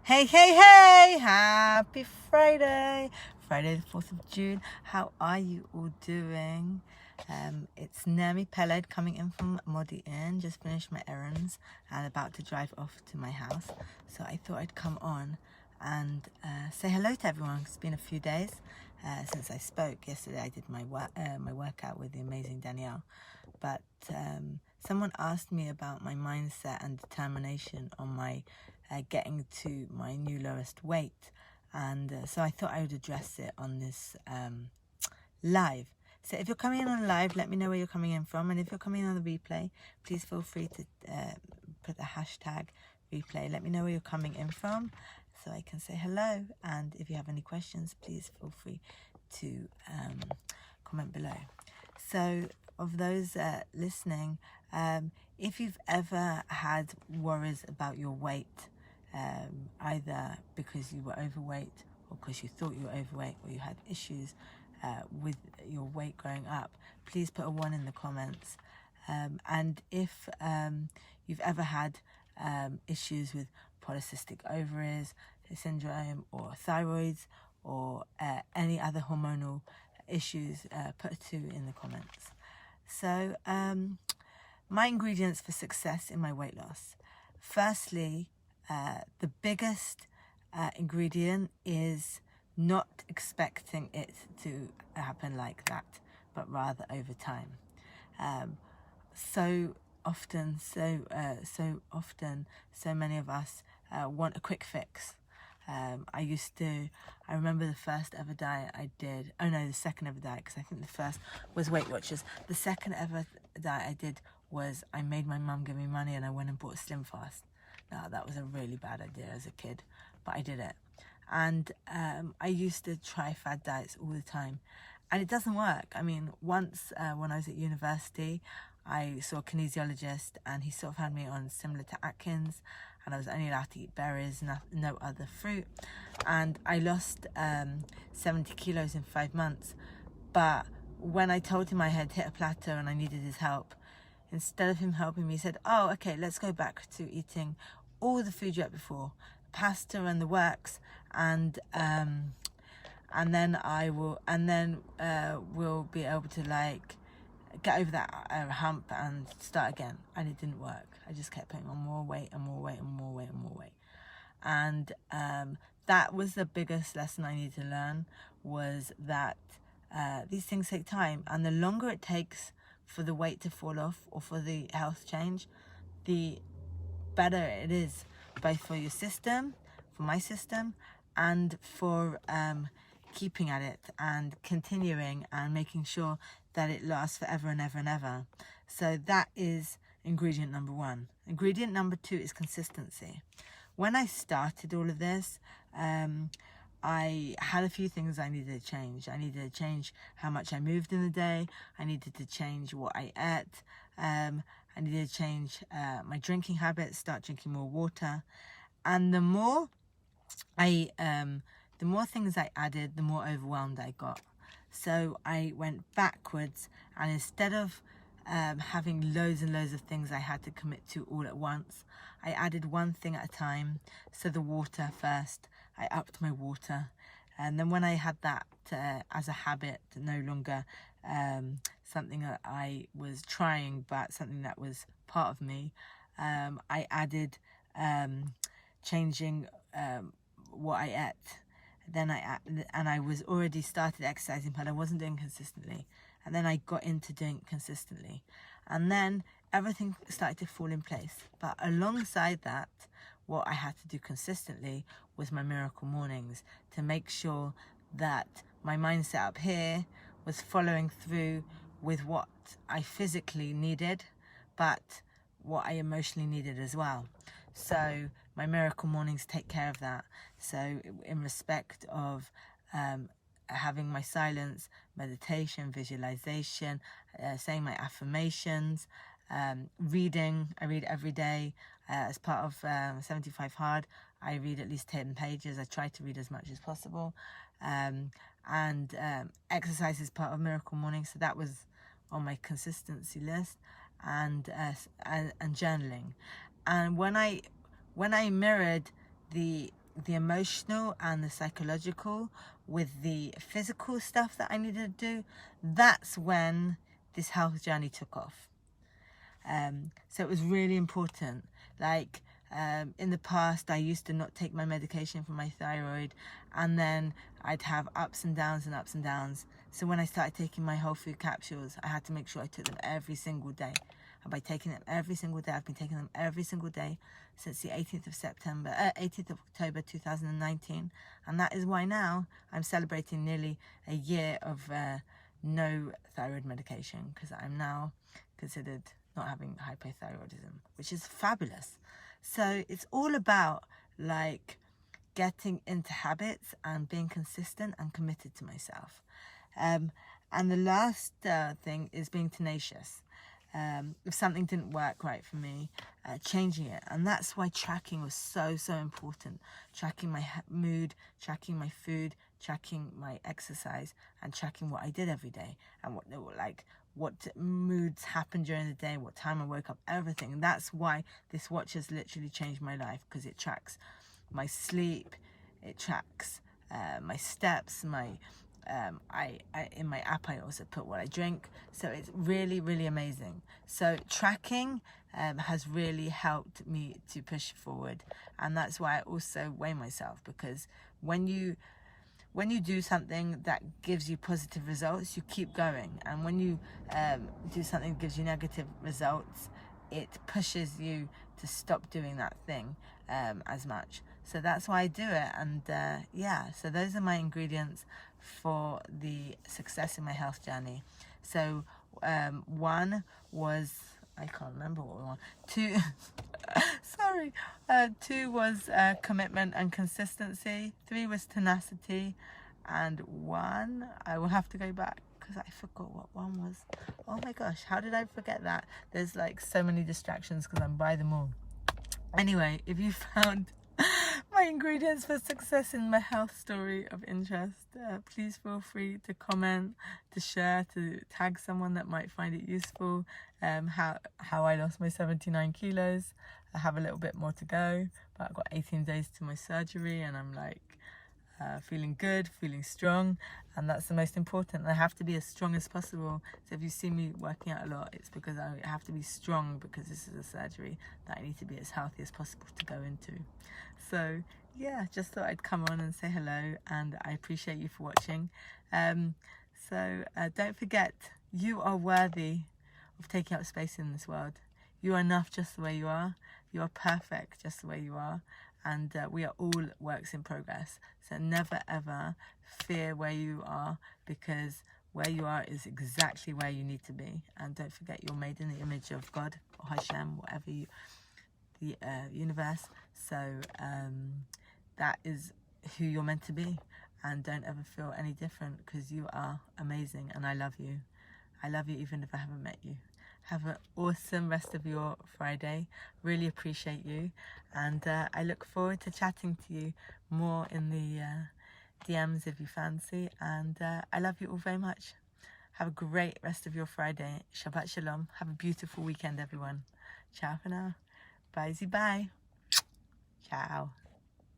Hey, hey, hey! Happy Friday! Friday the 4th of June. How are you all doing? It's Nami Peled coming in from Modi'in. Just finished my errands and about to drive off to my house. So I thought I'd come on and say hello to everyone. It's been a few days since I spoke. Yesterday I did my workout with the amazing Danielle. But someone asked me about my mindset and determination on my getting to my new lowest weight, and so I thought I would address it on this live. So if you're coming in on live, let me know where you're coming in from, and if you're coming in on the replay, please feel free to put the hashtag replay. Let me know where you're coming in from so I can say hello, and if you have any questions, please feel free to comment below. So of those listening, if you've ever had worries about your weight, either because you were overweight or because you thought you were overweight or you had issues with your weight growing up, please put a 1 in the comments. And if you've ever had issues with polycystic ovaries syndrome or thyroids or any other hormonal issues, put a 2 in the comments. So my ingredients for success in my weight loss. Firstly, the biggest ingredient is not expecting it to happen like that, but rather over time. So many of us want a quick fix. I remember the first ever diet I did. Oh no, the second ever diet, because I think the first was Weight Watchers. The second ever diet I did was I made my mum give me money and I went and bought Slim Fast. Now that was a really bad idea as a kid, but I did it. And I used to try fad diets all the time, and it doesn't work. I mean, once when I was at university, I saw a kinesiologist, and he sort of had me on similar to Atkins, and I was only allowed to eat berries, no other fruit, and I lost 70 kilos in 5 months. But when I told him I had hit a plateau and I needed his help, instead of him helping me, he said, "Oh, okay, let's go back to eating all the food you had before, pasta and the works, and then we'll be able to like get over that hump and start again." And it didn't work. I just kept putting on more weight and more weight and more weight and more weight. And that was the biggest lesson I needed to learn, was that these things take time, and the longer it takes for the weight to fall off or for the health change, the better it is, both for your system, for my system, and for keeping at it and continuing and making sure that it lasts forever and ever and ever. So that is ingredient number 1. Ingredient number 2 is consistency. When I started all of this, I had a few things I needed to change. I needed to change how much I moved in the day. I needed to change what I ate. I needed to change my drinking habits, start drinking more water. And the more things I added, the more overwhelmed I got. So I went backwards, and instead of having loads and loads of things I had to commit to all at once, I added one thing at a time. So the water first, I upped my water. And then when I had that as a habit, no longer something that I was trying, but something that was part of me, I added changing what I ate. Then I was already started exercising, but I wasn't doing consistently. And then I got into doing it consistently. And then everything started to fall in place. But alongside that, what I had to do consistently was my miracle mornings, to make sure that my mindset up here was following through with what I physically needed, but what I emotionally needed as well. So my miracle mornings take care of that. So in respect of having my silence, meditation, visualization, saying my affirmations, reading. I read every day. As part of 75 Hard, I read at least 10 pages. I try to read as much as possible. And exercise is part of Miracle Morning, so that was on my consistency list. And journaling. And when I mirrored the the emotional and the psychological with the physical stuff that I needed to do, that's when this health journey took off. So it was really important. Like, in the past, I used to not take my medication for my thyroid, and then I'd have ups and downs and ups and downs. So when I started taking my whole food capsules, I had to make sure I took them every single day. And by taking them every single day, I've been taking them every single day since the 18th of October 2019. And that is why now I'm celebrating nearly a year of no thyroid medication, because I'm now considered not having hypothyroidism, which is fabulous. So it's all about like getting into habits and being consistent and committed to myself. And the last thing is being tenacious. If something didn't work right for me, changing it. And that's why tracking was so important. Tracking my mood, tracking my food, tracking my exercise, and tracking what I did every day, and what moods happened during the day, what time I woke up, everything. And that's why this watch has literally changed my life, because it tracks my sleep, it tracks my steps, my in my app I also put what I drink. So it's really amazing. So tracking has really helped me to push forward, and that's why I also weigh myself, because when you do something that gives you positive results, you keep going. And when you do something that gives you negative results, it pushes you to stop doing that thing as much. So that's why I do it. And yeah, so those are my ingredients for the success in my health journey. So one was, I can't remember what one. Two, sorry. 2 was commitment and consistency. 3 was tenacity. And 1, I will have to go back because I forgot what 1 was. Oh my gosh, how did I forget that? There's like so many distractions because I'm by them all. Anyway, if you found my ingredients for success in my health story of interest, please feel free to comment, to share, to tag someone that might find it useful. How I lost my 79 kilos. I have a little bit more to go, but I've got 18 days to my surgery, and I'm like feeling good, feeling strong, and that's the most important. I have to be as strong as possible. So if you see me working out a lot, it's because I have to be strong, because this is a surgery that I need to be as healthy as possible to go into. So yeah, just thought I'd come on and say hello, and I appreciate you for watching. So don't forget, you are worthy of taking up space in this world. You are enough just the way you are. You are perfect just the way you are. And we are all works in progress. So never ever fear where you are, because where you are is exactly where you need to be. And don't forget, you're made in the image of God or Hashem, whatever the universe. So that is who you're meant to be. And don't ever feel any different, because you are amazing, and I love you. I love you even if I haven't met you. Have an awesome rest of your Friday. Really appreciate you. And I look forward to chatting to you more in the DMs if you fancy. And I love you all very much. Have a great rest of your Friday. Shabbat Shalom. Have a beautiful weekend, everyone. Ciao for now. Bye. Ciao.